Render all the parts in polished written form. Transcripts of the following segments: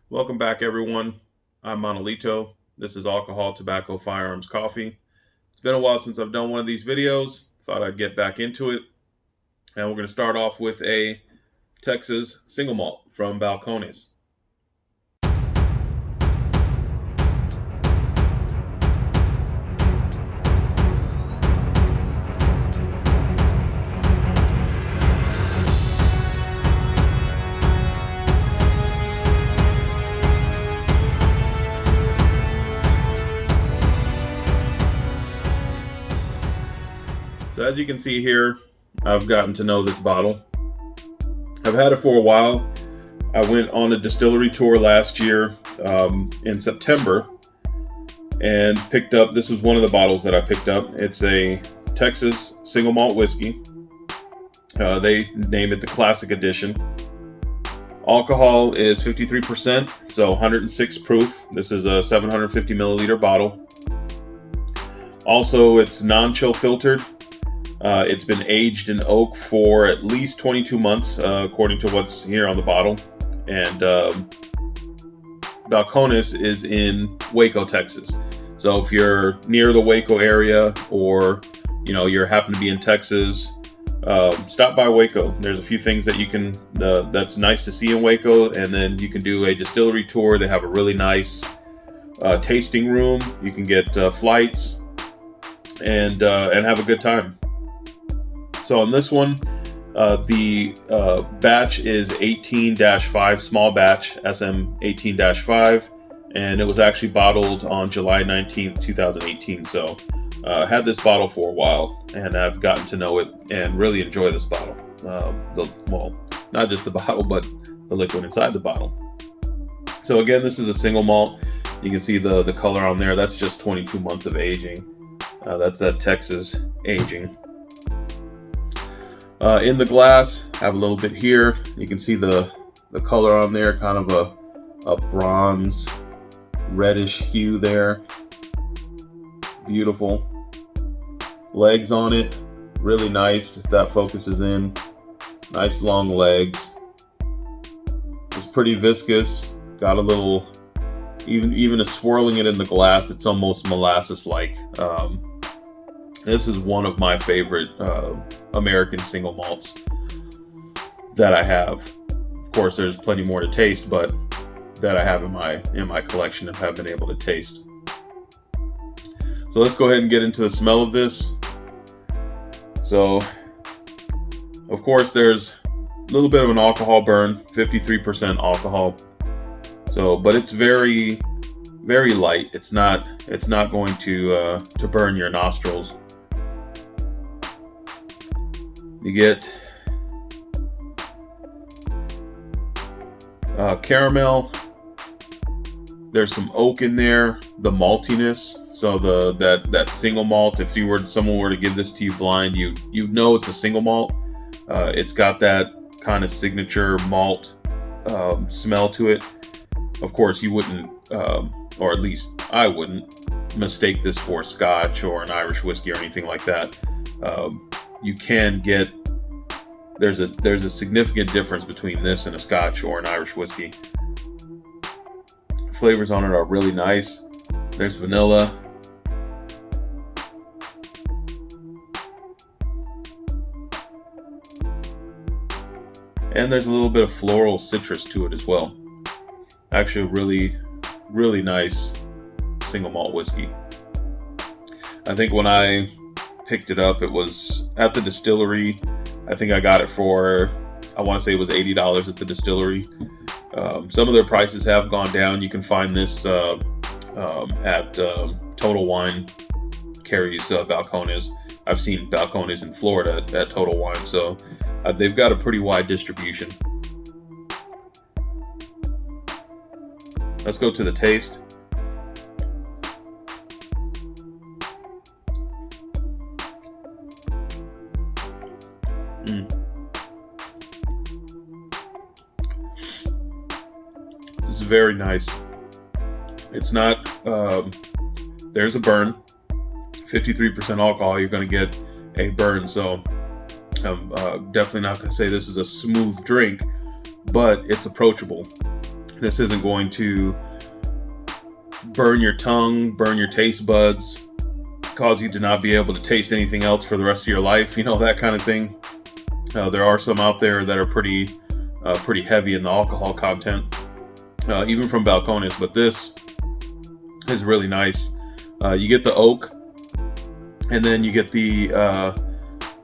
Welcome back, everyone. I'm Monolito. This is Alcohol, Tobacco, Firearms, Coffee. It's been a while since I've done one of these videos. Thought I'd get back into it. And we're going to start off with a Texas single malt from Balcones. So as you can see here, I've gotten to know this bottle. I've had it for a while. I went on a distillery tour last year in September and picked up, this was one of the bottles that I picked up. It's a Texas single malt whiskey. They name it the Classic Edition. Alcohol is 53%, so 106 proof. This is a 750 milliliter bottle. Also, it's non-chill filtered. It's been aged in oak for at least 22 months, according to what's here on the bottle. And Balcones is in Waco, Texas. So if you're near the Waco area, or you happen to be in Texas, stop by Waco. There's a few things that you can that's nice to see in Waco, and then you can do a distillery tour. They have a really nice tasting room. You can get flights and have a good time. So on this one, the batch is 18-5, small batch, SM 18-5, and it was actually bottled on July 19th, 2018. So I had this bottle for a while, and I've gotten to know it and really enjoy this bottle. Not just the bottle, but the liquid inside the bottle. So again, this is a single malt. You can see the color on there. That's just 22 months of aging. That's that Texas aging. In the glass, have a little bit here. You can see the color on there, kind of a bronze reddish hue there. Beautiful. Legs on it, really nice if that focuses in. Nice long legs. It's pretty viscous. Got a little, even as swirling it in the glass, it's almost molasses-like. This is one of my favorite American single malts that I have. Of course, there's plenty more to taste, but that I have in my collection and have been able to taste. So let's go ahead and get into the smell of this. So, of course, there's a little bit of an alcohol burn, 53% alcohol. So, but it's very, very light. It's not going to burn your nostrils. You get caramel. There's some oak in there. The maltiness. So that single malt. If someone were to give this to you blind, you'd know it's a single malt. It's got that kind of signature malt smell to it. Of course, you wouldn't, or at least I wouldn't, mistake this for Scotch or an Irish whiskey or anything like that. You can get, there's a significant difference between this and a Scotch or an Irish whiskey. Flavors on it are really nice. There's vanilla. And there's a little bit of floral citrus to it as well. Actually, a really, really nice single malt whiskey. I think when I picked it up, it was at the distillery. I think I got it for, I want to say it was $80 at the distillery. Some of their prices have gone down. You can find this at Total Wine carries Balcones. I've seen Balcones in Florida at Total Wine, so they've got a pretty wide distribution. Let's go to the taste. This is very nice. It's not, there's a burn. 53% alcohol, you're going to get a burn. So I'm definitely not going to say this is a smooth drink, but it's approachable. This isn't going to burn your tongue, burn your taste buds, cause you to not be able to taste anything else for the rest of your life, that kind of thing. There are some out there that are pretty heavy in the alcohol content, even from Balcones, but this is really nice. You get the oak, and then you get the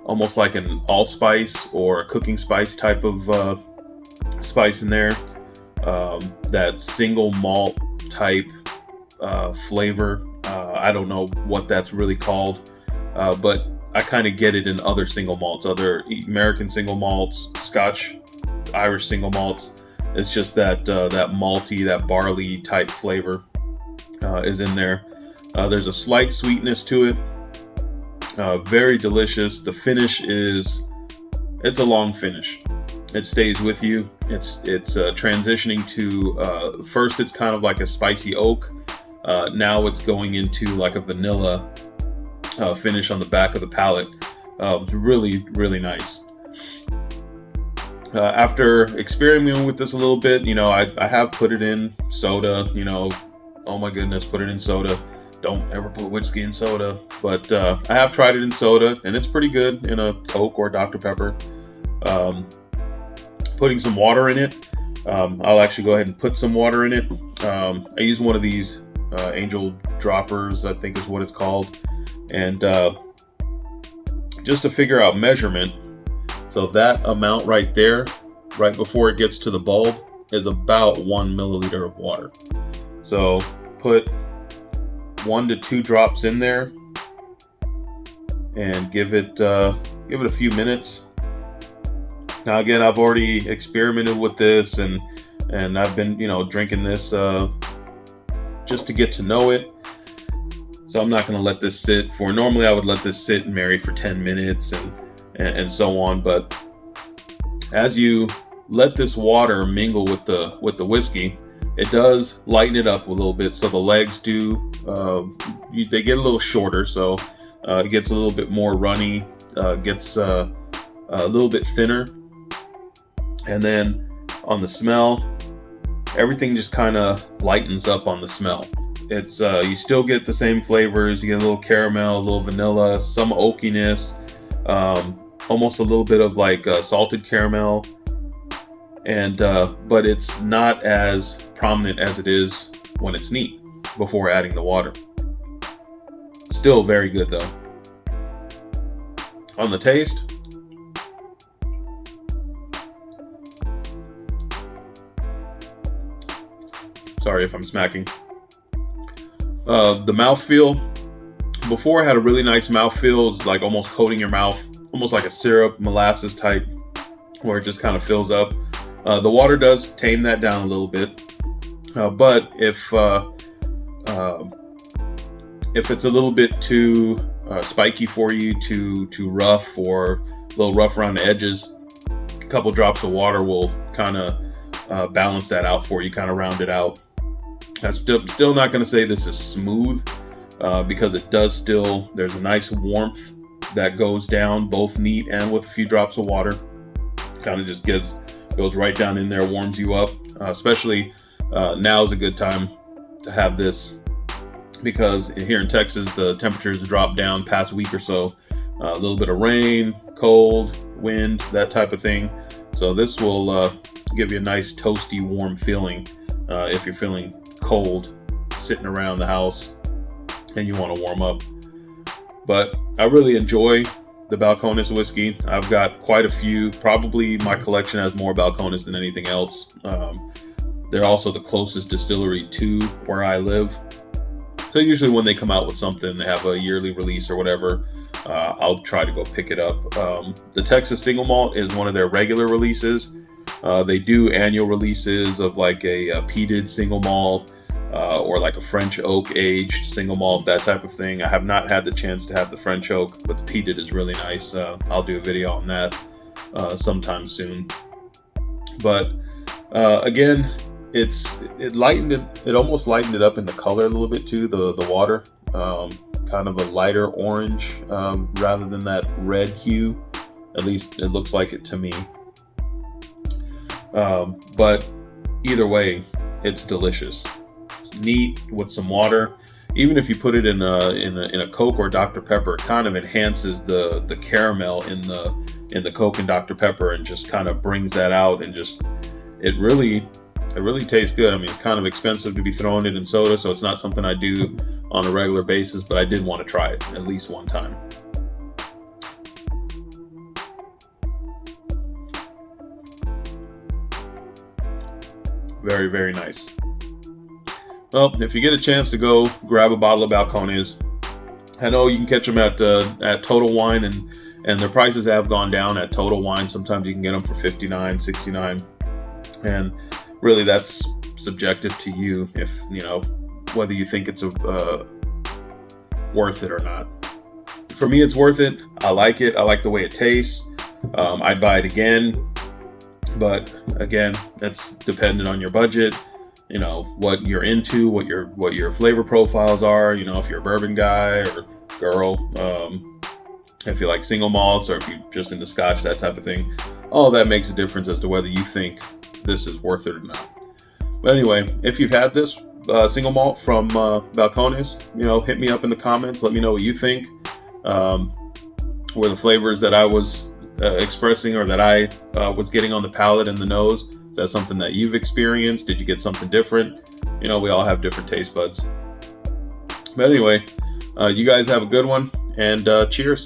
almost like an allspice or a cooking spice type of spice in there. That single malt type flavor. I don't know what that's really called, but I kind of get it in other single malts, other American single malts, Scotch, Irish single malts. It's just that that malty, that barley type flavor is in there. There's a slight sweetness to it. Very delicious. The finish it's a long finish. It stays with you. It's transitioning to first it's kind of like a spicy oak. Now it's going into like a vanilla finish on the back of the palate. Really, really nice. After experimenting with this a little bit, I have put it in soda. Oh my goodness, put it in soda. Don't ever put whiskey in soda. But I have tried it in soda, and it's pretty good in a Coke or Dr. Pepper. Putting some water in it. I'll actually go ahead and put some water in it. I use one of these angel droppers, I think is what it's called. And just to figure out measurement, so that amount right there, right before it gets to the bulb, is about 1 milliliter of water. So put 1 to 2 drops in there and give it a few minutes. Now again, I've already experimented with this and I've been drinking this just to get to know it. So I'm not going to let this sit for. Normally I would let this sit and marry for 10 minutes and so on. But as you let this water mingle with the whiskey, it does lighten it up a little bit. So the legs do, they get a little shorter. So it gets a little bit more runny, gets a little bit thinner. And then on the smell, everything just kind of lightens up on the smell. It's you still get the same flavors. You get a little caramel, a little vanilla, some oakiness, almost a little bit of like salted caramel, and but it's not as prominent as it is when it's neat before adding the water. Still very good though. On the taste, sorry if I'm smacking. The mouthfeel, before it had a really nice mouthfeel. It's like almost coating your mouth, almost like a syrup, molasses type, where it just kind of fills up. The water does tame that down a little bit. But if it's a little bit too spiky for you, too rough, or a little rough around the edges, a couple drops of water will kind of balance that out for you, kind of round it out. I'm still not going to say this is smooth because it does still, there's a nice warmth that goes down both neat and with a few drops of water. Kind of just goes right down in there, warms you up. Especially now is a good time to have this because here in Texas the temperatures drop down past week or so. A little bit of rain, cold, wind, that type of thing. So this will give you a nice toasty, warm feeling if you're feeling cold sitting around the house and you want to warm up. But I really enjoy the Balcones whiskey. I've got quite a few. Probably my collection has more Balcones than anything else. They're also the closest distillery to where I live. So usually when they come out with something, they have a yearly release or whatever, I'll try to go pick it up. The Texas Single Malt is one of their regular releases. They do annual releases of like a peated single malt or like a French oak aged single malt, that type of thing. I have not had the chance to have the French oak, but the peated is really nice. I'll do a video on that sometime soon. But again, it almost lightened it up in the color a little bit too, the water. Kind of a lighter orange rather than that red hue. At least it looks like it to me. But either way, it's delicious. It's neat with some water. Even if you put it in a Coke or Dr. Pepper, it kind of enhances the caramel in the Coke and Dr. Pepper, and just kind of brings that out, and just it really tastes good. I mean, it's kind of expensive to be throwing it in soda, so it's not something I do on a regular basis, but I did want to try it at least one time. Very, very nice. Well, if you get a chance to go grab a bottle of Balcones, I know you can catch them at Total Wine, and their prices have gone down at Total Wine. Sometimes you can get them for $59, $69, and really that's subjective to you, if whether you think it's worth it or not. For me, it's worth it. I like it. I like the way it tastes. I'd buy it again, but again, that's dependent on your budget. What you're into, what your flavor profiles are. If you're a bourbon guy or girl, if you like single malts, or if you're just into scotch, that type of thing. All that makes a difference as to whether you think this is worth it or not. But anyway, if you've had this single malt from Balcones, hit me up in the comments. Let me know what you think. Were the flavors that I was expressing, or that I was getting on the palate and the nose, is that something that you've experienced? Did you get something different? We all have different taste buds. But anyway, you guys have a good one, and cheers.